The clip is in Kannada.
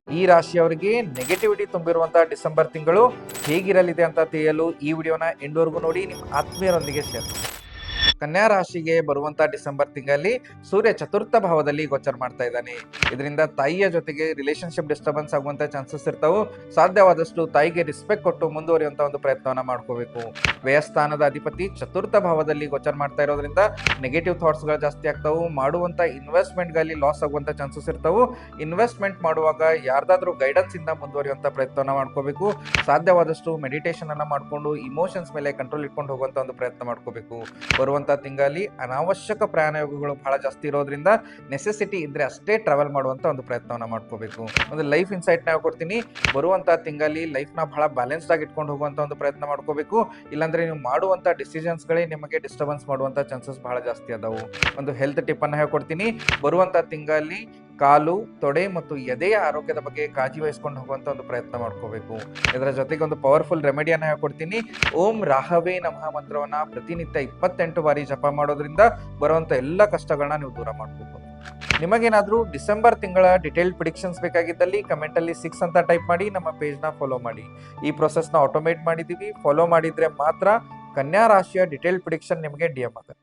ಈ ರಾಶಿಯವರಿಗೆ ನೆಗೆಟಿವಿಟಿ ತುಂಬಿರುವಂತಹ ಡಿಸೆಂಬರ್ ತಿಂಗಳು ಹೇಗಿರಲಿದೆ ಅಂತ ತಿಳಿಯಲು ಈ ವಿಡಿಯೋನ ಎಂಡ್ವರೆಗೂ ನೋಡಿ, ನಿಮ್ಮ ಆತ್ಮೀಯರೊಂದಿಗೆ ಶೇರ್ ಮಾಡಿ. ಕನ್ಯಾ ರಾಶಿಗೆ ಬರುವಂತ ಡಿಸೆಂಬರ್ ತಿಂಗಳಲ್ಲಿ ಸೂರ್ಯ ಚತುರ್ಥ ಭಾವದಲ್ಲಿ ಗೋಚರ ಮಾಡ್ತಾ ಇದ್ದಾನೆ. ಇದರಿಂದ ತಾಯಿಯ ಜೊತೆಗೆ ರಿಲೇಶನ್ಶಿಪ್ ಡಿಸ್ಟರ್ಬೆನ್ಸ್ ಆಗುವಂತ ಚಾನ್ಸಸ್ ಇರ್ತಾವೆ. ಸಾಧ್ಯವಾದಷ್ಟು ತಾಯಿಗೆ ರೆಸ್ಪೆಕ್ಟ್ ಕೊಟ್ಟು ಮುಂದುವರಿಯುವಂತ ಒಂದು ಪ್ರಯತ್ನವನ್ನ ಮಾಡ್ಕೋಬೇಕು. ವ್ಯಯಸ್ಥಾನದ ಅಧಿಪತಿ ಚತುರ್ಥ ಭಾವದಲ್ಲಿ ಗೋಚರ ಮಾಡ್ತಾ ಇರೋದ್ರಿಂದ ನೆಗೆಟಿವ್ ಥಾಟ್ಸ್ ಗಳು ಜಾಸ್ತಿ ಆಗ್ತಾವು. ಮಾಡುವಂತ ಇನ್ವೆಸ್ಟ್ಮೆಂಟ್ ಗಳಲ್ಲಿ ಲಾಸ್ ಆಗುವಂತ ಚಾನ್ಸಸ್ ಇರ್ತಾವೆ. ಇನ್ವೆಸ್ಟ್ಮೆಂಟ್ ಮಾಡುವಾಗ ಯಾರ್ದಾದ್ರೂ ಗೈಡೆನ್ಸ್ ಇಂದ ಮುಂದುವರಿಯುವಂತ ಪ್ರಯತ್ನವನ್ನ ಮಾಡ್ಕೋಬೇಕು. ಸಾಧ್ಯವಾದಷ್ಟು ಮೆಡಿಟೇಷನ್ ಅನ್ನ ಮಾಡ್ಕೊಂಡು ಇಮೋಷನ್ಸ್ ಮೇಲೆ ಕಂಟ್ರೋಲ್ ಇಟ್ಕೊಂಡು ಹೋಗುವಂತ ಒಂದು ಪ್ರಯತ್ನ ಮಾಡ್ಕೋಬೇಕು. ಬರುವಂತ ತಿಂಗಳಲ್ಲಿ ಅನಾವಶ್ಯಕ ಪ್ರಯಾಣಗಳು ಬಹಳ ಜಾಸ್ತಿ ಇರೋದ್ರಿಂದ ನೆಸೆಸಿಟಿ ಇದ್ರೆ ಅಷ್ಟೇ ಟ್ರಾವೆಲ್ ಮಾಡುವಂತ ಒಂದು ಪ್ರಯತ್ನವನ್ನ ಮಾಡ್ಕೋಬೇಕು. ಒಂದು ಲೈಫ್ ಇನ್ಸೈಟ್ ನ ಕೊಡ್ತೀನಿ. ಬರುವಂತ ತಿಂಗಳಲ್ಲಿ ಲೈಫ್ ನ ಬಹಳ ಬ್ಯಾಲೆನ್ಸ್ಡ್ ಆಗಿ ಇಟ್ಕೊಂಡು ಹೋಗುವಂತ ಒಂದು ಪ್ರಯತ್ನ ಮಾಡ್ಕೋಬೇಕು. ಇಲ್ಲಾಂದ್ರೆ ನೀವು ಮಾಡುವಂತ ಡಿಸಿಷನ್ಸ್ ಗಳೇ ನಿಮಗೆ ಡಿಸ್ಟರ್ಬೆನ್ಸ್ ಮಾಡುವಂತ ಚಾನ್ಸಸ್ ಬಹಳ ಜಾಸ್ತಿ ಅದಾವು. ಒಂದು ಹೆಲ್ತ್ ಟಿಪ್ ಅನ್ನ ಹೇಳ್ಕೊಡ್ತೀನಿ. ಬರುವಂತ ತಿಂಗಳಲ್ಲಿ ಕಾಲು, ತೊಡೆ ಮತ್ತು ಎದೆಯ ಆರೋಗ್ಯದ ಬಗ್ಗೆ ಕಾಳಜಿ ವಹಿಸ್ಕೊಂಡು ಹೋಗುವಂತ ಒಂದು ಪ್ರಯತ್ನ ಮಾಡ್ಕೋಬೇಕು. ಇದರ ಜೊತೆಗೆ ಒಂದು ಪವರ್ಫುಲ್ ರೆಮಿಡಿಯನ್ನ ಹೇಳ್ಕೊಡ್ತೀನಿ. ಓಂ ರಾಹವೇ ನಮಃ ಮಂತ್ರವನ್ನ ಪ್ರತಿನಿತ್ಯ 28 ಬಾರಿ ಜಪ ಮಾಡೋದ್ರಿಂದ ಬರುವಂತ ಎಲ್ಲ ಕಷ್ಟಗಳನ್ನ ನೀವು ದೂರ ಮಾಡ್ಕೋಬಹುದು. ನಿಮಗೇನಾದ್ರೂ ಡಿಸೆಂಬರ್ ತಿಂಗಳ ಡಿಟೇಲ್ ಪ್ರಿಡಿಕ್ಷನ್ಸ್ ಬೇಕಾಗಿದ್ದಲ್ಲಿ ಕಮೆಂಟ್ ಅಲ್ಲಿ 6 ಅಂತ ಟೈಪ್ ಮಾಡಿ ನಮ್ಮ ಪೇಜ್ ನ ಫಾಲೋ ಮಾಡಿ. ಈ ಪ್ರೊಸೆಸ್ ನ ಆಟೋಮೇಟ್ ಮಾಡಿದೀವಿ. ಫಾಲೋ ಮಾಡಿದ್ರೆ ಮಾತ್ರ ಕನ್ಯಾ ರಾಶಿಯ ಡಿಟೇಲ್ ಪ್ರಿಡಿಕ್ಷನ್ ನಿಮಗೆ ಡಿಎಂ ಆಗುತ್ತೆ.